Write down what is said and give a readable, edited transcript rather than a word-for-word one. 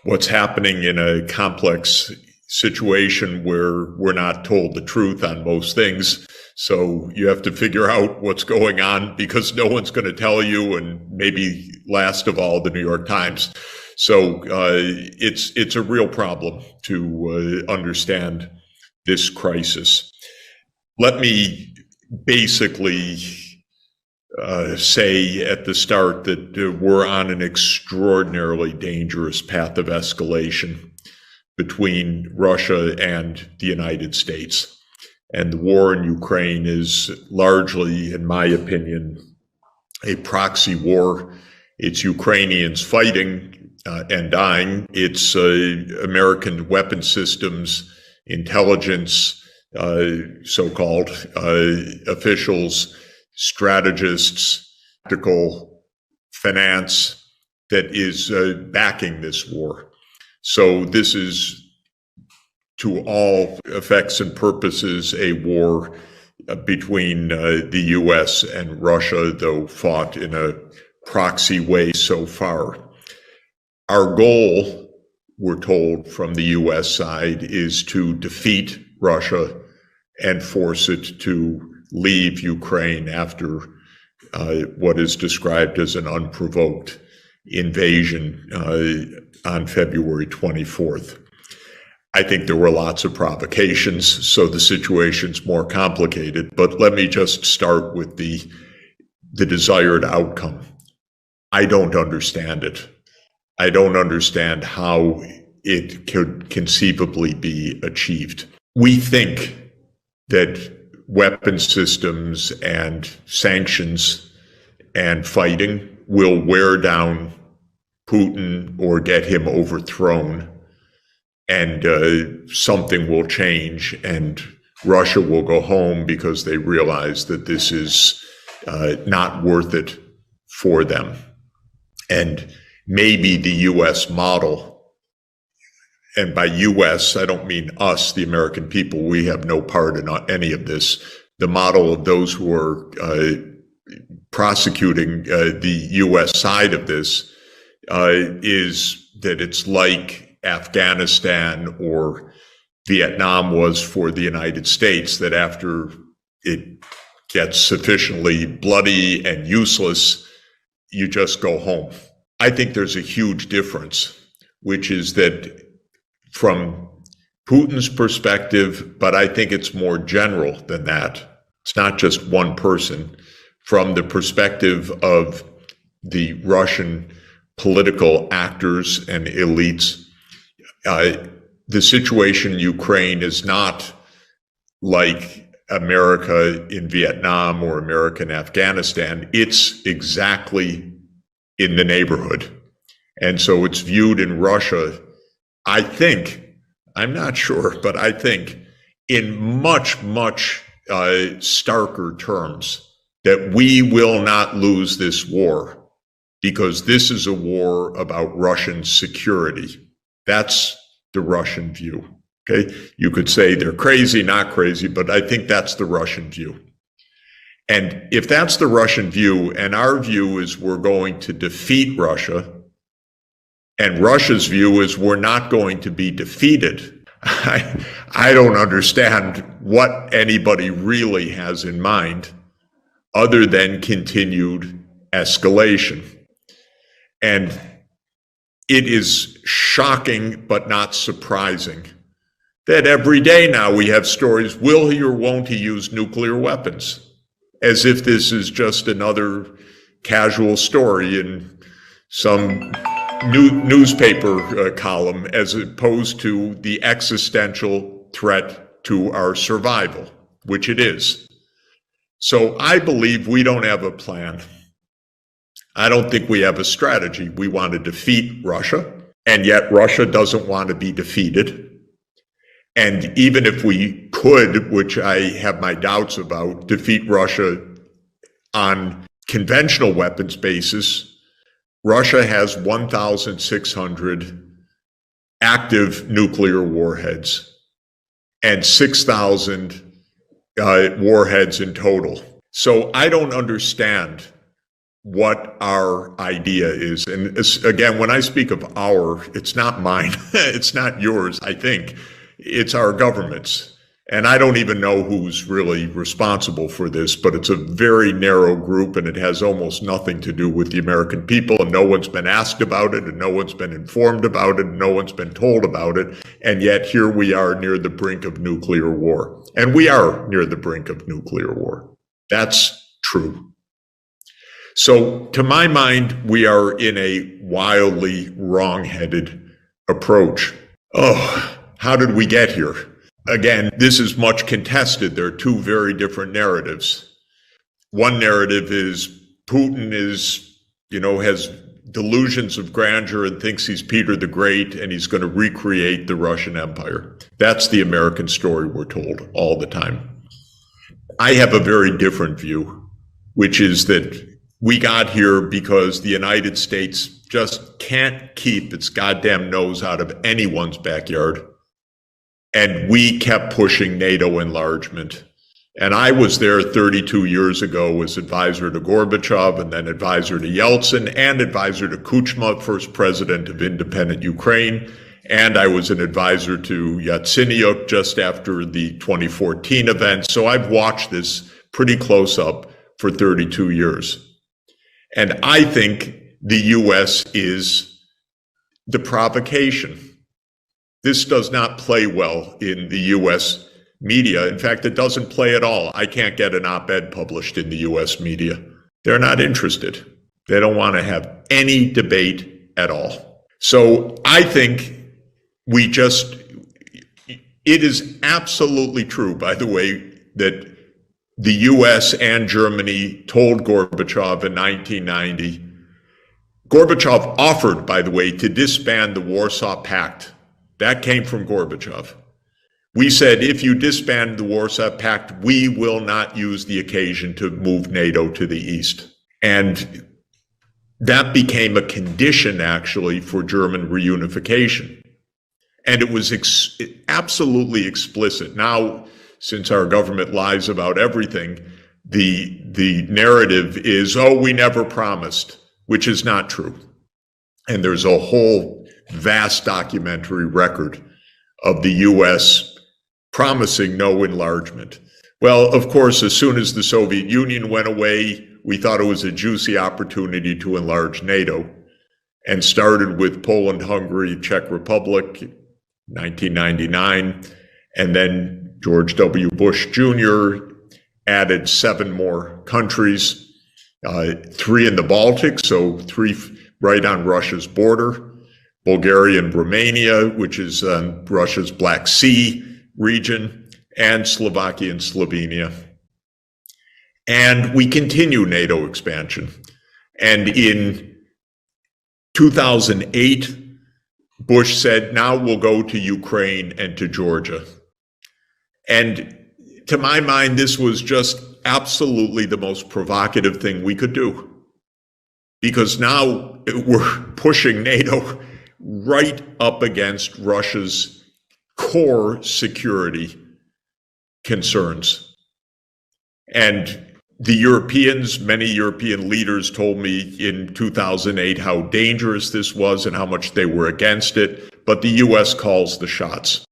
what's happening in a complex situation where we're not told the truth on most things. So you have to figure out what's going on because no one's going to tell you, and maybe last of all, the New York Times. So it's a real problem to understand this crisis. Let me basically say at the start that we're on an extraordinarily dangerous path of escalation between Russia and the United States. And the war in Ukraine is largely, in my opinion, a proxy war. It's Ukrainians fighting and dying. It's American weapon systems, intelligence, so-called officials, strategists, tactical finance that is backing this war. So this is, to all effects and purposes, a war between the U.S. and Russia, though fought in a proxy way so far. Our goal, we're told from the U.S. side, is to defeat Russia and force it to leave Ukraine after what is described as an unprovoked invasion on February 24th. I think there were lots of provocations, so the situation's more complicated. But let me just start with the desired outcome. I don't understand it. I don't understand how it could conceivably be achieved. We think that weapon systems and sanctions and fighting will wear down Putin or get him overthrown, and something will change and Russia will go home because they realize that this is not worth it for them. And maybe the U.S. model, and by U.S., I don't mean us, the American people, we have no part in any of this. The model of those who are prosecuting the U.S. side of this is that it's like Afghanistan or Vietnam was for the United States, that after it gets sufficiently bloody and useless, you just go home. I think there's a huge difference, which is that from Putin's perspective, but I think it's more general than that. It's not just one person. From the perspective of the Russian political actors and elites, the situation in Ukraine is not like America in Vietnam or America in Afghanistan. It's exactly in the neighborhood. And so it's viewed in Russia, I think, I'm not sure, but I think in much, much starker terms, that we will not lose this war because this is a war about Russian security. That's the Russian view. Okay, you could say they're crazy, not crazy, but I think that's the Russian view. And if that's the Russian view, and our view is we're going to defeat Russia, and Russia's view is we're not going to be defeated, I don't understand what anybody really has in mind other than continued escalation. And it is shocking but not surprising that every day now we have stories, will he or won't he use nuclear weapons? As if this is just another casual story in some newspaper column, as opposed to the existential threat to our survival, which it is. So I believe we don't have a plan. I don't think we have a strategy. We want to defeat Russia, and yet Russia doesn't want to be defeated. And even if we could, which I have my doubts about, defeat Russia on conventional weapons basis, Russia has 1,600 active nuclear warheads and 6,000 warheads in total. So I don't understand what our idea is. And again, when I speak of our, it's not mine, it's not yours, I think. It's our government's. And I don't even know who's really responsible for this, but it's a very narrow group and it has almost nothing to do with the American people. And no one's been asked about it, and no one's been informed about it, and no one's been told about it. And yet here we are near the brink of nuclear war. And we are near the brink of nuclear war. That's true. So to my mind, we are in a wildly wrong-headed approach. Oh, how did we get here? Again, this is much contested. There are two very different narratives. One narrative is Putin has delusions of grandeur and thinks he's Peter the Great and he's going to recreate the Russian Empire. That's the American story we're told all the time. I have a very different view, which is that we got here because the United States just can't keep its goddamn nose out of anyone's backyard. And we kept pushing NATO enlargement. And I was there 32 years ago as advisor to Gorbachev and then advisor to Yeltsin and advisor to Kuchma, first president of independent Ukraine. And I was an advisor to Yatsenyuk just after the 2014 event. So I've watched this pretty close up for 32 years. And I think the US is the provocation. This does not play well in the US media. In fact, it doesn't play at all. I can't get an op-ed published in the US media. They're not interested. They don't want to have any debate at all. So I think it is absolutely true, by the way, that the US and Germany told Gorbachev in 1990. Gorbachev offered, by the way, to disband the Warsaw Pact. That came from Gorbachev. We said, if you disband the Warsaw Pact, we will not use the occasion to move NATO to the east. And that became a condition, actually, for German reunification. And it was absolutely explicit. Now, since our government lies about everything, the narrative is, oh, we never promised, which is not true. And there's a whole vast documentary record of the US promising no enlargement. Well, of course, as soon as the Soviet Union went away, we thought it was a juicy opportunity to enlarge NATO, and started with Poland, Hungary, Czech Republic, 1999, and then George W. Bush Jr. added 7 more countries, 3 in the Baltics, so 3 right on Russia's border, Bulgaria and Romania, which is Russia's Black Sea region, and Slovakia and Slovenia. And we continue NATO expansion. And in 2008, Bush said, now we'll go to Ukraine and to Georgia. And to my mind, this was just absolutely the most provocative thing we could do. Because now we're pushing NATO right up against Russia's core security concerns. And the Europeans, many European leaders told me in 2008 how dangerous this was and how much they were against it, but the US calls the shots.